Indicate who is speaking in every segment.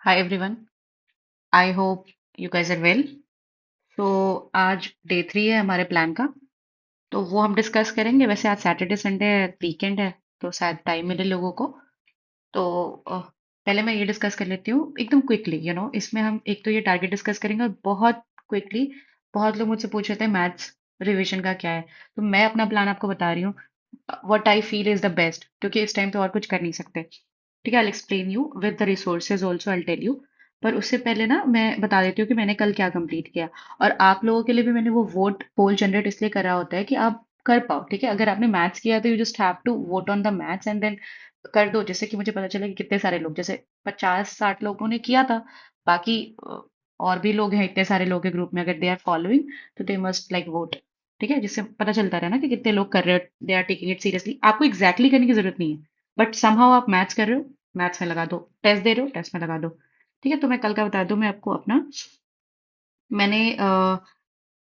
Speaker 1: Hi everyone. I hope you guys are well. तो आज day 3 है हमारे प्लान का। तो वो हम डिस्कस करेंगे। वैसे आज सैटरडे संडे है, वीकेंड है, तो शायद टाइम मिले लोगों को। तो पहले मैं ये डिस्कस कर लेती हूँ एकदम क्विकली। इसमें हम एक तो ये टारगेट डिस्कस करेंगे और बहुत क्विकली। बहुत लोग मुझसे पूछ रहे थे मैथ्स रिविजन का क्या है। तो मैं अपना प्लान आपको बता रही हूँ। What I feel is the best, क्योंकि इस टाइम पे और कुछ कर नहीं सकते। ठीक है, I explain you with the resources also, I tell you. पर उससे पहले ना मैं बता देती हूँ कि मैंने कल क्या कंप्लीट किया। और आप लोगों के लिए भी मैंने वो वोट पोल जनरेट इसलिए करा होता है कि आप कर पाओ। ठीक है, अगर आपने मैथ्स किया तो you just have to vote on the maths and then कर दो, जिससे कि मुझे पता चले कि कितने सारे लोग, जैसे 50-60 लोगों ने किया था। बाकी और भी लोग हैं, इतने सारे लोग के ग्रुप में, अगर दे आर फॉलोइंग तो दे मस्ट लाइक वोट। ठीक है, जिससे पता चलता रहे ना कि कितने लोग कर रहे हो, they are taking it seriously. आपको एग्जैक्टली करने की जरूरत नहीं है, बट समहाउ आप मैथ्स कर रहे हो, मैथ्स में लगा दो। टेस्ट दे रहे हो, टेस्ट में लगा दो। ठीक है, तो मैं कल का बता दूं मैं आपको अपना। मैंने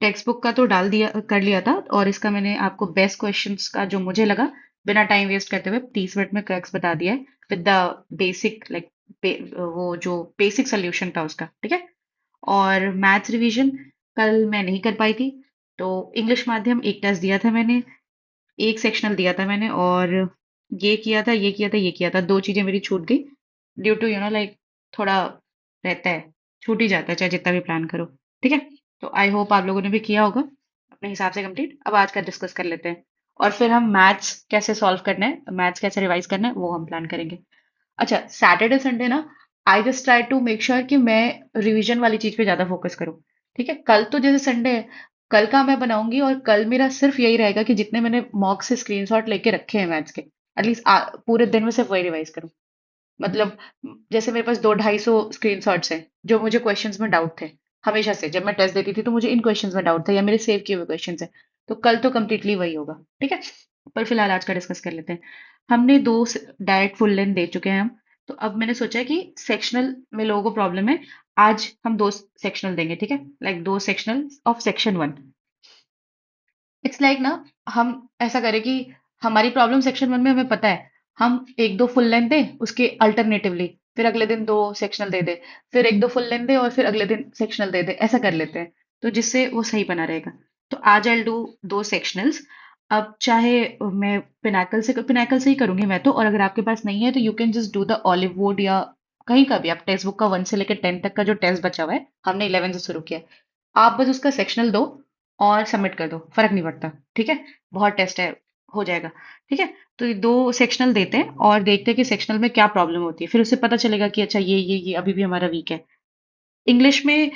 Speaker 1: टेक्स्ट बुक का तो डाल दिया कर लिया था, और इसका मैंने आपको बेस्ट क्वेश्चंस का जो मुझे लगा, बिना टाइम वेस्ट करते हुए 30 मिनट में क्रैक्स बता दिया है, विद द बेसिक लाइक वो जो बेसिक सोल्यूशन था उसका। ठीक है। और मैथ्स रिवीजन कल मैं नहीं कर पाई थी। तो इंग्लिश माध्यम एक टेस्ट दिया था मैंने, एक सेक्शनल दिया था मैंने, और ये किया था, ये किया था, ये किया था। दो चीजें मेरी छूट गई, ड्यू टू लाइक थोड़ा रहता है, छूट ही जाता है चाहे जितना भी प्लान करो। ठीक है। तो आई होप आप लोगों ने भी किया होगा अपने हिसाब से कंप्लीट। अब आज का डिस्कस कर लेते हैं, और फिर हम मैथ्स कैसे सॉल्व करना है, मैथ्स कैसे रिवाइज करना है, वो हम प्लान करेंगे। अच्छा, सैटरडे संडे ना, I just try to make sure कि मैं रिवीजन वाली चीज पे ज्यादा फोकस करूँ। ठीक है, कल तो जैसे संडे है, कल का मैं बनाऊंगी, और कल मेरा सिर्फ यही रहेगा कि जितने मैंने मॉक से स्क्रीनशॉट लेके रखे हैं मैथ्स के, एटलीस्ट पूरे दिन में सिर्फ वही रिवाइज करूँ। मतलब जैसे मेरे पास 200-250 स्क्रीनशॉट्स हैं, जो मुझे क्वेश्चंस में डाउट थे। हमेशा से जब मैं टेस्ट देती थी तो मुझे इन क्वेश्चंस में डाउट था, या मेरे सेव किए हुए क्वेश्चंस हैं। तो कल तो कंप्लीटली वही होगा। ठीक है। पर फिलहाल आज का डिस्कस कर लेते हैं। हमने दो डायरेक्ट फुल लेंथ दे चुके हैं हम। तो अब मैंने सोचा है कि सेक्शनल में लोगों को प्रॉब्लम है। आज हम दो सेक्शनल देंगे। ठीक है, लाइक दो sectional of section 1। It's like ना, हम ऐसा करें कि हमारी प्रॉब्लम सेक्शन 1 में हमें पता है, हम एक दो फुल लेंथ दें उसके अल्टरनेटिवली, फिर अगले दिन दो सेक्शनल दे दे, फिर एक दो फुल लेंथ दे और फिर अगले दिन सेक्शनल दे दे, ऐसा कर लेते हैं। तो जिससे वो सही बना रहेगा। तो आज आई डू दो सेक्शनल्स। अब चाहे मैं पिनाकल से ही करूंगी मैं तो, और अगर आपके पास नहीं है तो you can just do the olive would, या कहीं का भी आप टेक्स्ट बुक का 1 से लेकर 10 तक का जो टेस्ट बचा हुआ है, हमने 11 से शुरू किया है। आप बस उसका सेक्शनल दो और सबमिट कर दो, फर्क नहीं पड़ता। ठीक है, बहुत टेस्ट है, हो जाएगा। ठीक है। तो ये दो सेक्शनल देते हैं और देखते हैं कि सेक्शनल में क्या प्रॉब्लम होती है, फिर उससे पता चलेगा कि अच्छा ये अभी भी हमारा वीक है। इंग्लिश में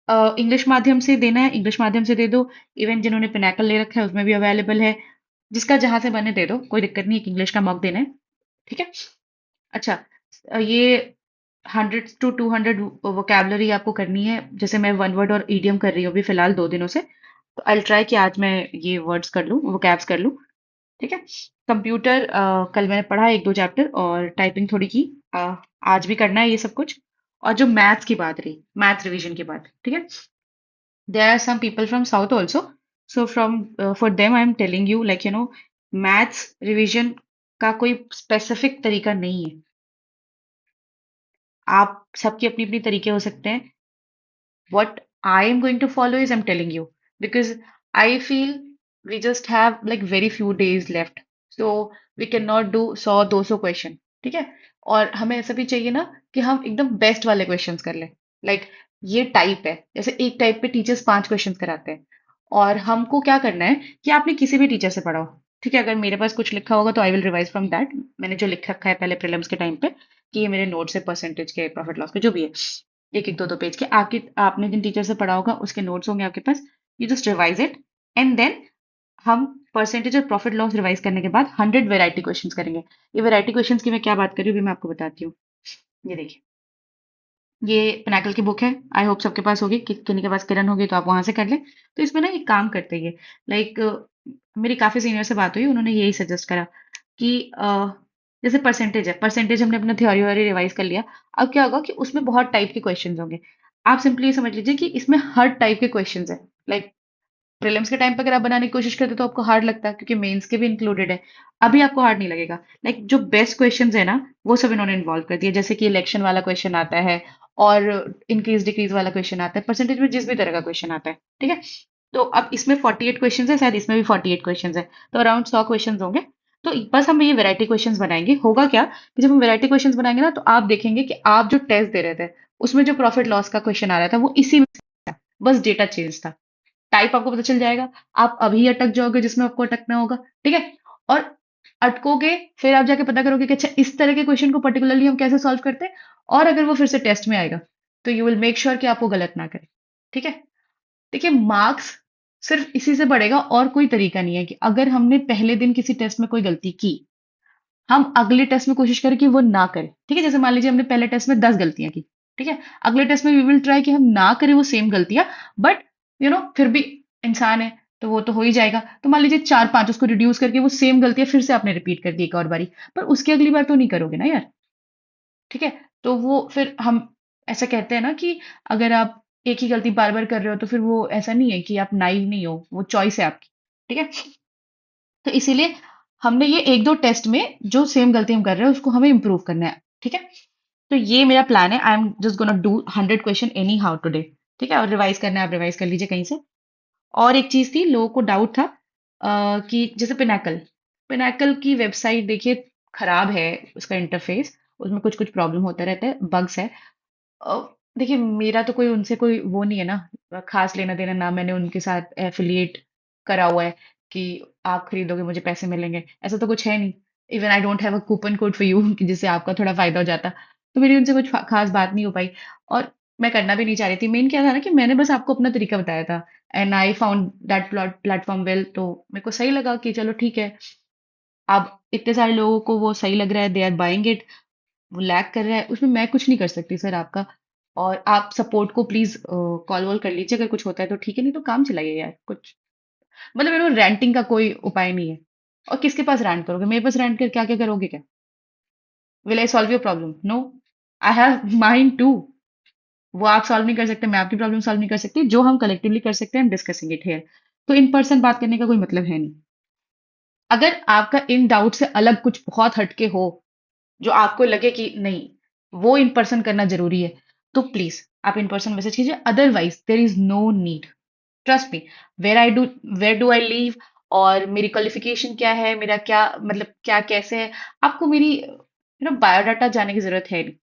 Speaker 1: इंग्लिश माध्यम से देना है, इंग्लिश माध्यम से दे दो। इवन जिन्होंने पिनाकल ले रखा है उसमें भी अवेलेबल है। जिसका जहां से बने दे दो, कोई दिक्कत नहीं है, इंग्लिश का मॉक देना है। ठीक है। अच्छा, ये 100 to 200 वोकेबलरी आपको करनी है। जैसे मैं वन वर्ड और ईडियम कर रही हूँ अभी फिलहाल 2 दिनों से। तो आई ट्राई कि आज मैं ये वर्ड्स कर लूँ, वोकैब्स कर लूँ। ठीक है। कंप्यूटर कल मैंने पढ़ा एक दो चैप्टर और टाइपिंग थोड़ी की। आज भी करना है ये सब कुछ। और जो मैथ्स की बात रही, मैथ्स रिवीजन की बात, ठीक है। There are some people from south also. So from for them I am telling you like maths revision का कोई स्पेसिफिक तरीका नहीं है। आप सबके अपनी अपनी तरीके हो सकते हैं। What I am going to follow is I'm telling you, because I feel we just have like very few days left. So we cannot do 100-200 question. ठीक है। और हमें ऐसा भी चाहिए ना कि हम एकदम बेस्ट वाले क्वेश्चंस कर लें। लाइक ये टाइप है, जैसे एक टाइप पे टीचर्स 5 क्वेश्चंस कराते हैं, और हमको क्या करना है कि आपने किसी भी टीचर से पढ़ाओ। ठीक है, अगर मेरे पास कुछ लिखा होगा तो I will revise from that. मैंने जो लिख रखा है पहले प्रीलिम्स के टाइम पे, कि ये मेरे नोट्स है परसेंटेज के, प्रॉफिट लॉस के, जो भी है, एक एक दो दो पेज के आपके, आपने जिन टीचर से पढ़ा होगा उसके नोट्स होंगे आपके पास। You just revise it, and then हम परसेंटेज और प्रॉफिट लॉस रिवाइज करने के बाद 100 वैरायटी क्वेश्चंस करेंगे। ये वैरायटी क्वेश्चंस की मैं क्या बात कर रही हूँ अभी मैं आपको बताती हूँ। ये देखिए, ये पिनाकल की बुक है। आई होप सबके पास होगी, किन्हीं के पास किरण होगी तो आप वहां से कर लें। तो इसमें ना एक काम करते हैं, लाइक मेरी काफी सीनियर से बात हुई, उन्होंने यही सजेस्ट करा कि जैसे परसेंटेज है, परसेंटेज हमने अपना थ्योरी वरी रिवाइज कर लिया। अब क्या होगा कि उसमें बहुत टाइप के क्वेश्चंस होंगे। आप सिंपली ये समझ लीजिए कि इसमें हर टाइप के क्वेश्चंस है। लाइक प्रीलिम्स के टाइम पे अगर आप बनाने की कोशिश करते तो आपको हार्ड लगता है, क्योंकि मेंस के भी इंक्लूडेड है। अभी आपको हार्ड नहीं लगेगा। लाइक जो बेस्ट क्वेश्चंस है ना, वो सब इन्होंने इन्वॉल्व कर दिया। जैसे कि इलेक्शन वाला क्वेश्चन आता है, और इंक्रीज डिक्रीज वाला क्वेश्चन आता है, परसेंटेज में जिस भी तरह का क्वेश्चन आता है, ठीक है। तो अब इसमें 48 क्वेश्चन है, शायद इसमें भी 48 क्वेश्चन है, तो अराउंड 100 क्वेश्चन होंगे। तो बस हम ये वैरायटी क्वेश्चंस बनाएंगे। होगा क्या कि जब हम वैरायटी क्वेश्चंस बनाएंगे ना, तो आप देखेंगे कि आप जो टेस्ट दे रहे थे उसमें जो प्रॉफिट लॉस का क्वेश्चन आ रहा था वो इसी में था, बस डेटा चेंज था। टाइप आपको पता चल जाएगा। आप अभी अटक जाओगे जिसमें आपको अटकना होगा, ठीक है। और अटकोगे, फिर आप जाके पता करोगे कि अच्छा इस तरह के क्वेश्चन को पर्टिकुलरली हम कैसे सॉल्व करते हैं, और अगर वो फिर से टेस्ट में आएगा तो यू विल मेक श्योर कि आप वो गलत ना करें, ठीक है। देखिए, मार्क्स सिर्फ इसी से बढ़ेगा, और कोई तरीका नहीं है कि अगर हमने पहले दिन किसी टेस्ट में कोई गलती की, हम अगले टेस्ट में कोशिश करें कि वो ना करें, ठीक है। जैसे मान लीजिए हमने पहले टेस्ट में 10 गलतियां की, ठीक है। अगले टेस्ट में वी विल ट्राई कि हम ना करें वो सेम गलतियां, बट फिर भी इंसान है तो वो तो हो ही जाएगा। तो मान लीजिए 4 5 उसको रिड्यूस करके वो सेम गलतियां फिर से आपने रिपीट कर दी एक और बारी, पर उसकी अगली बार तो नहीं करोगे ना यार, ठीक है। तो वो फिर हम ऐसा कहते हैं ना कि अगर आप एक ही गलती बार बार कर रहे हो तो फिर वो ऐसा नहीं है कि आप नाइव नहीं हो, वो चॉइस है आपकी, ठीक है। तो इसीलिए हमने ये एक दो टेस्ट में जो सेम गलती हम कर रहे हैं उसको हमें इम्प्रूव करना है, ठीक है। तो ये मेरा प्लान है। I am just gonna do 100 question any how today, ठीक है। और रिवाइज करना है, आप रिवाइज कर लीजिए कहीं से। और एक चीज थी, लोगों को डाउट था कि जैसे पिनाकल पिनाकल की वेबसाइट देखिए खराब है, उसका इंटरफेस, उसमें कुछ कुछ प्रॉब्लम होता रहता है, बग्स है। अ, देखिए, मेरा तो कोई उनसे कोई वो नहीं है ना, खास लेना देना, ना मैंने उनके साथ एफिलिएट करा हुआ है कि आप खरीदोगे मुझे पैसे मिलेंगे, ऐसा तो कुछ है नहीं। Even I don't have a coupon code for you कि जिससे आपका थोड़ा फायदा हो जाता। तो मेरी उनसे कुछ खास बात नहीं हो पाई, और मैं करना भी नहीं चाह रही थी। मेन क्या था ना कि मैंने बस आपको अपना तरीका बताया था, and I found that platform well, तो मेरे को सही लगा कि चलो ठीक है। अब इतने सारे लोगों को वो सही लग रहा है, दे आर बाइंग इट, वो लैग कर रहा है, उसमें मैं कुछ नहीं कर सकती सर आपका। और आप सपोर्ट को प्लीज कॉल वॉल कर लीजिए, अगर कुछ होता है तो ठीक है, नहीं तो काम चलाइए यार कुछ। मतलब रैंटिंग का कोई उपाय नहीं है। और किसके पास रैंट करोगे? मेरे पास रैंट कर क्या क्या करोगे क्या? Will I solve your problem? No, I have mind to. वो आप सॉल्व नहीं कर सकते, मैं आपकी प्रॉब्लम सॉल्व नहीं कर सकती। जो हम कलेक्टिवली कर सकते हैं, डिस्कसिंग इट हियर। तो इन पर्सन बात करने का कोई मतलब है नहीं। अगर आपका इन डाउट से अलग कुछ बहुत हटके हो, जो आपको लगे कि नहीं, वो इन पर्सन करना जरूरी है, तो प्लीज आप इन पर्सन मैसेज कीजिए। Otherwise there is no need. Trust me, where do I live, और मेरी क्वालिफिकेशन क्या है, मेरा क्या मतलब क्या कैसे है, आपको मेरी बायोडाटा जानने की जरूरत है नहीं।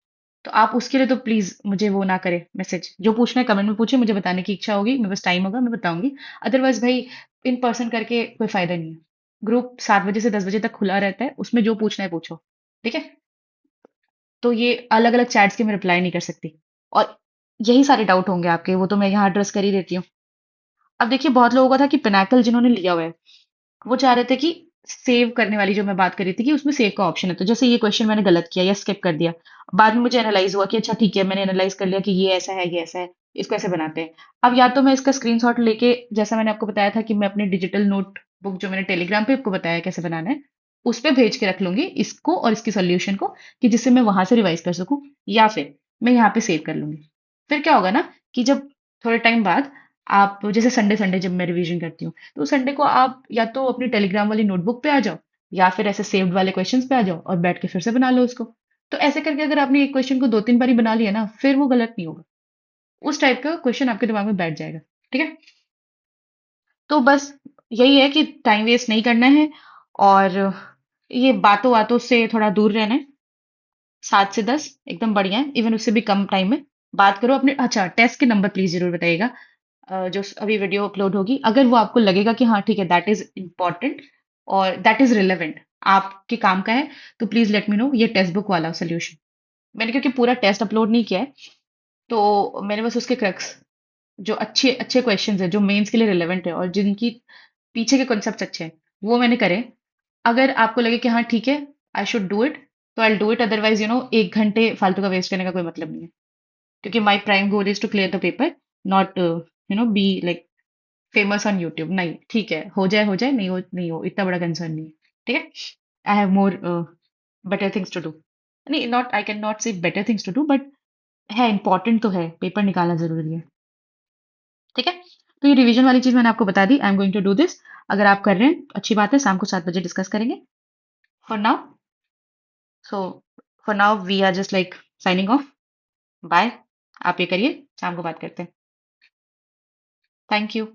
Speaker 1: तो आप उसके लिए तो प्लीज मुझे वो ना करें मैसेज। जो पूछना है कमेंट में पूछे, मुझे बताने की इच्छा होगी, मेरे पास टाइम होगा मैं बताऊंगी। अदरवाइज भाई, इन पर्सन करके कोई फायदा नहीं है। ग्रुप 7 बजे से 10 बजे तक खुला रहता है, उसमें जो पूछना है पूछो, ठीक है। तो ये अलग अलग चैट्स के मैं रिप्लाई नहीं कर सकती। और यही सारे डाउट होंगे आपके, वो तो मैं यहाँ एड्रेस कर ही देती हूँ। अब देखिए, बहुत लोगों का था कि पिनाकल जिन्होंने लिया हुआ है, वो चाह रहे थे कि सेव करने वाली जो मैं बात कर रही थी कि उसमें सेव का ऑप्शन है, तो जैसे ये क्वेश्चन मैंने गलत किया या स्किप कर दिया, बाद में मुझे एनालाइज हुआ कि अच्छा ठीक है, मैंने एनालाइज कर लिया कि ये ऐसा है, ये ऐसा है, इसको ऐसे बनाते हैं। अब या तो मैं इसका स्क्रीनशॉट लेके, जैसा मैंने आपको बताया था कि मैं अपनी डिजिटल नोटबुक जो मैंने टेलीग्राम पे आपको बताया कैसे बनाना है, उस पे भेज के रख लूंगी इसको और इसकी सोल्यूशन को, कि जिससे मैं वहां से रिवाइज कर सकूं, या फिर मैं यहाँ पे सेव कर लूंगी। फिर क्या होगा ना कि जब थोड़े टाइम बाद आप, जैसे संडे संडे जब मैं रिवीजन करती हूँ, तो संडे को आप या तो अपनी टेलीग्राम वाली नोटबुक पे आ जाओ, या फिर ऐसे सेव्ड वाले क्वेश्चंस पे आ जाओ और बैठ के फिर से बना लो उसको। तो ऐसे करके अगर आपने एक क्वेश्चन को 2 3 बारी बना लिया ना, फिर वो गलत नहीं होगा। उस टाइप का क्वेश्चन आपके दिमाग में बैठ जाएगा, ठीक है। तो बस यही है कि टाइम वेस्ट नहीं करना है, और ये बातों बातों से थोड़ा दूर रहना है। 7 से 10 एकदम बढ़िया है, इवन उससे भी कम टाइम में बात करो अपने। अच्छा, टेस्ट के नंबर प्लीज जरूर बताइएगा। जो अभी वीडियो अपलोड होगी, अगर वो आपको लगेगा कि हाँ ठीक है, दैट इज इम्पोर्टेंट और दैट इज रिलेवेंट, आपके काम का है, तो प्लीज लेट मी नो। ये टेक्स्ट बुक वाला सोल्यूशन मैंने, क्योंकि पूरा टेस्ट अपलोड नहीं किया है, तो मैंने बस उसके क्रक्स, जो अच्छे अच्छे क्वेश्चंस है, जो मेंस के लिए रिलेवेंट है और जिनकी पीछे के कॉन्सेप्ट्स अच्छे हैं, वो मैंने करे। अगर आपको लगे कि हाँ ठीक है, आई शुड डू इट, तो आई डू इट। अदरवाइज 1 घंटे फालतू का वेस्ट करने का कोई मतलब नहीं है, क्योंकि my prime goal is to clear the paper, not be like famous on YouTube. नहीं, ठीक है, हो जाए, नहीं हो नहीं हो, इतना बड़ा कंसर्न नहीं है, ठीक है। I have more better things to do. नहीं, not, I can not say better things to do, but है, इंपॉर्टेंट तो है, पेपर निकालना जरूरी है, ठीक है। तो ये रिवीजन वाली चीज मैंने आपको बता दी। I am going to do this. अगर आप कर रहे हैं तो अच्छी बात है, शाम को 7 बजे डिस्कस करेंगे। For now, so for now we are just like signing off. Bye. आप ये करिए, शाम को बात करते हैं। Thank you.